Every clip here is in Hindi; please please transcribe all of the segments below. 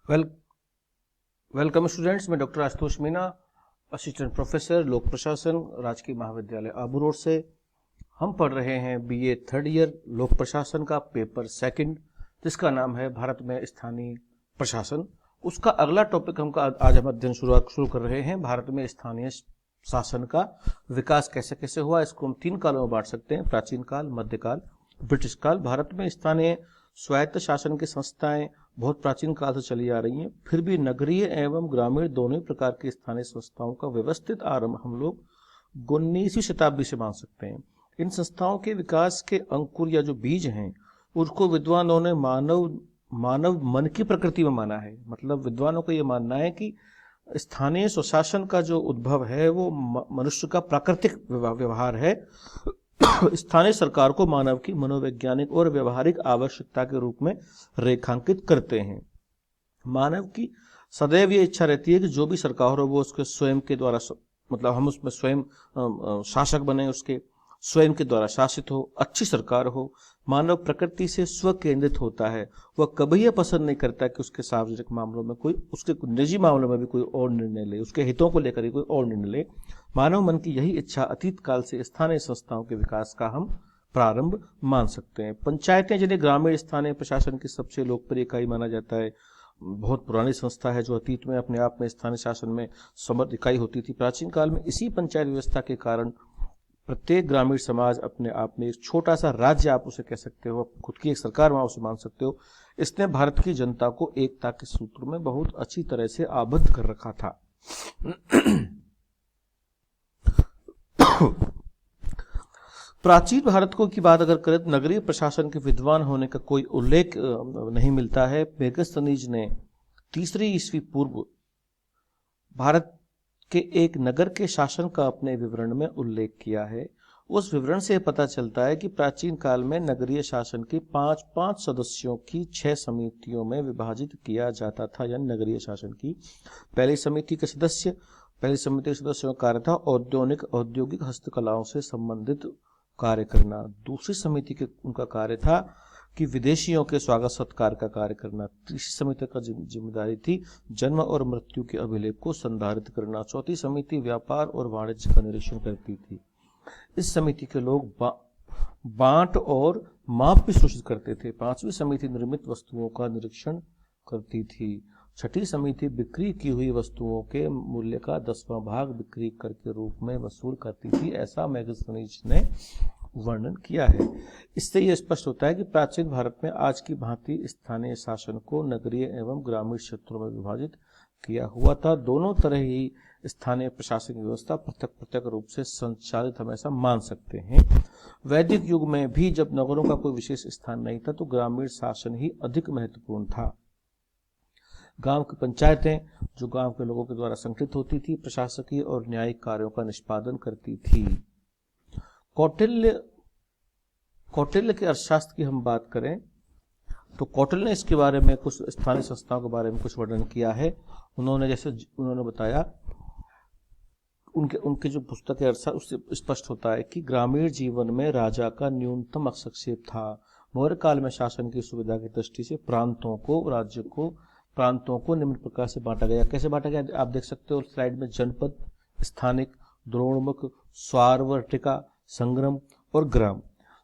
Well welcome students. मैं doctor Ashutosh Meena, assistant professor लोक प्रशासन, राजकीय महाविद्यालय आबू रोड से। हम पढ़ रहे हैं बीए थर्ड ईयर लोक प्रशासन का पेपर सेकंड, जिसका नाम है भारत में स्थानीय प्रशासन। उसका अगला टॉपिक आज हम अध्ययन शुरू कर रहे हैं। भारत में स्थानीय शासन का विकास कैसे कैसे हुआ, इसको हम 3 कालों में बांट सकते हैं: प्राचीन काल, मध्यकाल, ब्रिटिश काल। भारत में स्थानीय स्वायत्त शासन की संस्थाएं बहुत प्राचीन काल से चली आ रही हैं। फिर भी नगरीय एवं ग्रामीण दोनों प्रकार की स्थानीय संस्थाओं का व्यवस्थित आरंभ हम लोग 19वीं शताब्दी से मान सकते हैं। इन संस्थाओं के विकास के अंकुर या जो बीज हैं, उसको विद्वानों ने मानव मन की प्रकृति में माना है। मतलब विद्वानों को यह मानना है कि स्थानीय स्वशासन का जो उद्भव है वो मनुष्य का प्राकृतिक व्यवहार है। स्थानीय सरकार को मानव की मनोवैज्ञानिक और व्यवहारिक आवश्यकता के रूप में रेखांकित करते हैं। मानव की सदैव ये इच्छा रहती है कि जो भी सरकार हो वो उसके स्वयं के द्वारा, मतलब हम उसमें स्वयं शासक बने, उसके स्वयं के द्वारा शासित हो, अच्छी सरकार हो। मानव प्रकृति से स्व केंद्रित होता है। वह कभी यह पसंद नहीं करता कि उसके सार्वजनिक मामलों में कोई, उसके निजी मामलों में भी कोई और निर्णय ले, उसके हितों को लेकर ही कोई और निर्णय ले। मानव मन की यही इच्छा अतीत काल से स्थानीय संस्थाओं के विकास का हम प्रारंभ मान सकते हैं। पंचायतें, जिन्हें ग्रामीण स्थानीय प्रशासन की सबसे लोकप्रिय इकाई माना जाता है, बहुत पुरानी संस्था है जो अतीत में अपने आप में स्थानीय शासन में समर्थ इकाई होती थी। प्राचीन काल में इसी पंचायत व्यवस्था के कारण प्रत्येक ग्रामीण समाज अपने आप में एक छोटा सा राज्य, आप उसे कह सकते हो, खुद की एक सरकार वहां उसे मान सकते हो। इसने भारत की जनता को एकता के सूत्र में बहुत अच्छी तरह से आबद्ध कर रखा था। प्राचीन भारत को की बात अगर करें तो नगरीय प्रशासन के विद्वान होने का कोई उल्लेख नहीं मिलता है। मेगस्थनीज ने 3री ईस्वी पूर्व भारत के एक नगर के शासन का अपने विवरण में उल्लेख किया है। उस विवरण से पता चलता है कि प्राचीन काल में नगरीय शासन की 5-5 सदस्यों की 6 समितियों में विभाजित किया जाता था। यानी नगरीय शासन की पहली समिति के सदस्यों का कार्य था औद्योगिक हस्तकलाओं से संबंधित कार्य करना। दूसरी समिति के उनका कार्य था कि विदेशियों के स्वागत सत्कार का कार्य करना। तीसरी समिति का जिम्मेदारी थी जन्म और मृत्यु के अभिलेख को संधारित करना। चौथी समिति व्यापार और वाणिज्य का निरीक्षण करती थी। इस समिति के लोग बांट और माप भी सूचित करते थे। 5वीं समिति निर्मित वस्तुओं का निरीक्षण करती थी। 6ठी समिति बिक्री की हुई वस्तुओं के मूल्य का 10वां भाग बिक्री कर के रूप में वसूल करती थी। ऐसा मेगस्थनीज ने वर्णन किया है। इससे यह स्पष्ट होता है कि प्राचीन भारत में आज की भांति स्थानीय शासन को नगरीय एवं ग्रामीण क्षेत्रों में विभाजित किया हुआ था। दोनों तरह ही स्थानीय प्रशासनिक व्यवस्था पृथक रूप से संचालित हम ऐसा मान सकते हैं। वैदिक युग में भी जब नगरों का कोई विशेष स्थान नहीं था तो ग्रामीण शासन ही अधिक महत्वपूर्ण था। गांव की पंचायतें, जो गांव के लोगों के द्वारा संगठित होती थी, प्रशासकीय और न्यायिक कार्यों का निष्पादन करती थी। कौटिल्य के अर्थशास्त्र की हम बात करें तो कौटिल्य ने इसके बारे में, कुछ स्थानीय संस्थाओं के बारे में कुछ वर्णन किया है। उन्होंने बताया, उनके जो पुस्तक है अर्थशास्त्र, उससे स्पष्ट होता है कि ग्रामीण जीवन में राजा का न्यूनतम हस्तक्षेप था। मौर्य काल में शासन की सुविधा की दृष्टि से प्रांतों को निम्न प्रकार से बांटा गया। कैसे बांटा गया आप देख सकते हो स्लाइड में: जनपद, स्थानिक, द्रोणमुख, स्वारवर्तिका, संग्रम और ग्राम।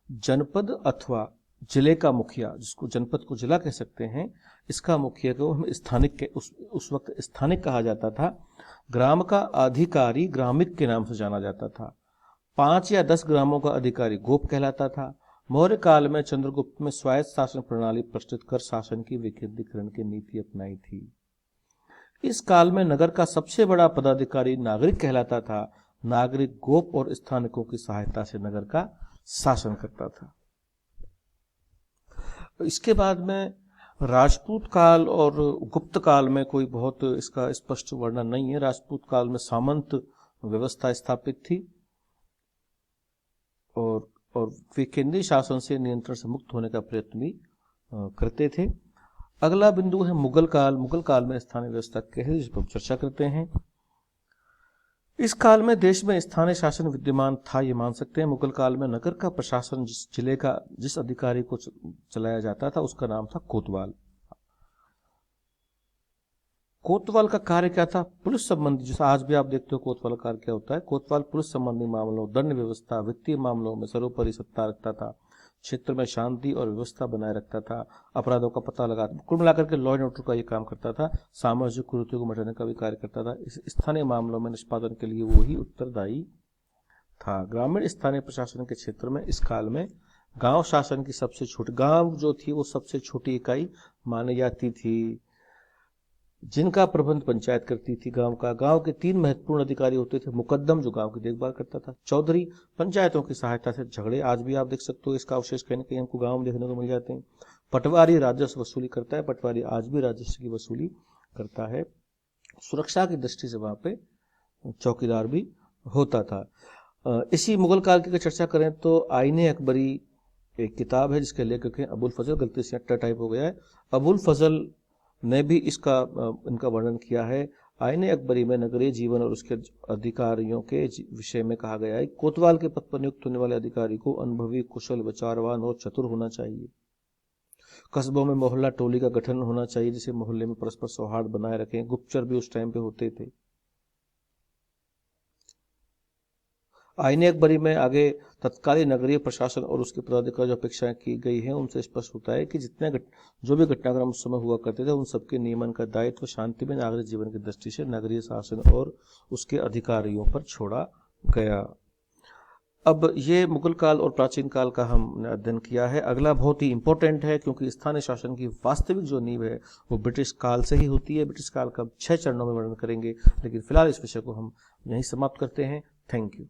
जनपद अथवा जिले का मुखिया, जिसको जनपद को जिला कह सकते हैं, इसका मुखिया को हम उस वक्त स्थानिक कहा जाता था। ग्राम का अधिकारी ग्रामिक के नाम से जाना जाता था। 5 या 10 ग्रामों का अधिकारी गोप कहलाता था। मौर्य काल में चंद्रगुप्त में स्वायत्त शासन प्रणाली प्रस्तुत कर शासन की विकेंद्रीकरण की नीति अपनाई थी। इस काल में नगर का सबसे बड़ा पदाधिकारी नागरिक कहलाता था। नागरिक गोप और स्थानिकों की सहायता से नगर का शासन करता था। इसके बाद में राजपूत काल और गुप्त काल में कोई बहुत इसका स्पष्ट वर्णन नहीं है। राजपूत काल में सामंत व्यवस्था स्थापित थी और वे केंद्रीय शासन से नियंत्रण से मुक्त होने का प्रयत्न भी करते थे। अगला बिंदु है मुगल काल। मुगल काल में स्थानीय व्यवस्था कैसे, इस पर चर्चा करते हैं। इस काल में देश में स्थानीय शासन विद्यमान था, ये मान सकते हैं। मुगल काल में नगर का प्रशासन जिले का जिस अधिकारी को चलाया जाता था उसका नाम था कोतवाल। कोतवाल का कार्य क्या था? पुलिस संबंधी, जैसा आज भी आप देखते हो कोतवाल का कार्य क्या होता है। कोतवाल पुलिस संबंधी मामलों, दंड व्यवस्था, वित्तीय मामलों में सर्वोपरि सत्ता रखता था, क्षेत्र में शांति और व्यवस्था बनाए रखता था, अपराधों का पता लगा, कुल मिलाकर के लॉ एंड ऑर्डर का ये काम करता था, सामाजिक कुरीतियों को मिटाने का भी कार्य करता था। इस स्थानीय मामलों में निष्पादन के लिए वो ही उत्तरदायी था। ग्रामीण स्थानीय प्रशासन के क्षेत्र में इस काल में गांव शासन की सबसे छोटी, गांव जो थी वो सबसे छोटी इकाई मानी जाती थी, जिनका प्रबंध पंचायत करती थी। गांव के 3 महत्वपूर्ण अधिकारी होते थे। मुकद्दम, जो गांव की देखभाल करता था। चौधरी, पंचायतों की सहायता से झगड़े, आज भी आप देख सकते हो इसका अवशेष कहीं ना कहीं हमको गांव में देखने को मिल जाते हैं। पटवारी, राजस्व वसूली करता है, पटवारी आज भी राजस्व की वसूली करता है। सुरक्षा की दृष्टि से वहां पे चौकीदार भी होता था। इसी मुगल काल की चर्चा करें तो आईने अकबरी एक किताब है जिसके लेखक हैं अबुल फजल, गलती से अट्टा टाइप हो गया है, अबुल फजल ने भी इनका वर्णन किया है। आईने अकबरी में नगरीय जीवन और उसके अधिकारियों के विषय में कहा गया है, कोतवाल के पद पर नियुक्त होने वाले अधिकारी को अनुभवी, कुशल, विचारवान और चतुर होना चाहिए। कस्बों में मोहल्ला टोली का गठन होना चाहिए, जिसे मोहल्ले में परस्पर सौहार्द बनाए रखें। गुप्तचर भी उस टाइम पे होते थे। आईने अकबरी में आगे तत्कालीन नगरीय प्रशासन और उसके पदाधिकारी जो अपेक्षाएं की गई हैं उनसे स्पष्ट होता है कि जो भी घटनाक्रम उस समय हुआ करते थे उन सबके नियमन का दायित्व शांति में नागरिक जीवन की दृष्टि से नगरीय शासन और उसके अधिकारियों पर छोड़ा गया। अब ये मुगल काल और प्राचीन काल का हमने अध्ययन किया है। अगला बहुत ही इंपॉर्टेंट है, क्योंकि स्थानीय शासन की वास्तविक जो नींव है वो ब्रिटिश काल से ही होती है। ब्रिटिश काल का 6 चरणों में वर्णन करेंगे, लेकिन फिलहाल इस विषय को हम यहीं समाप्त करते हैं। Thank you.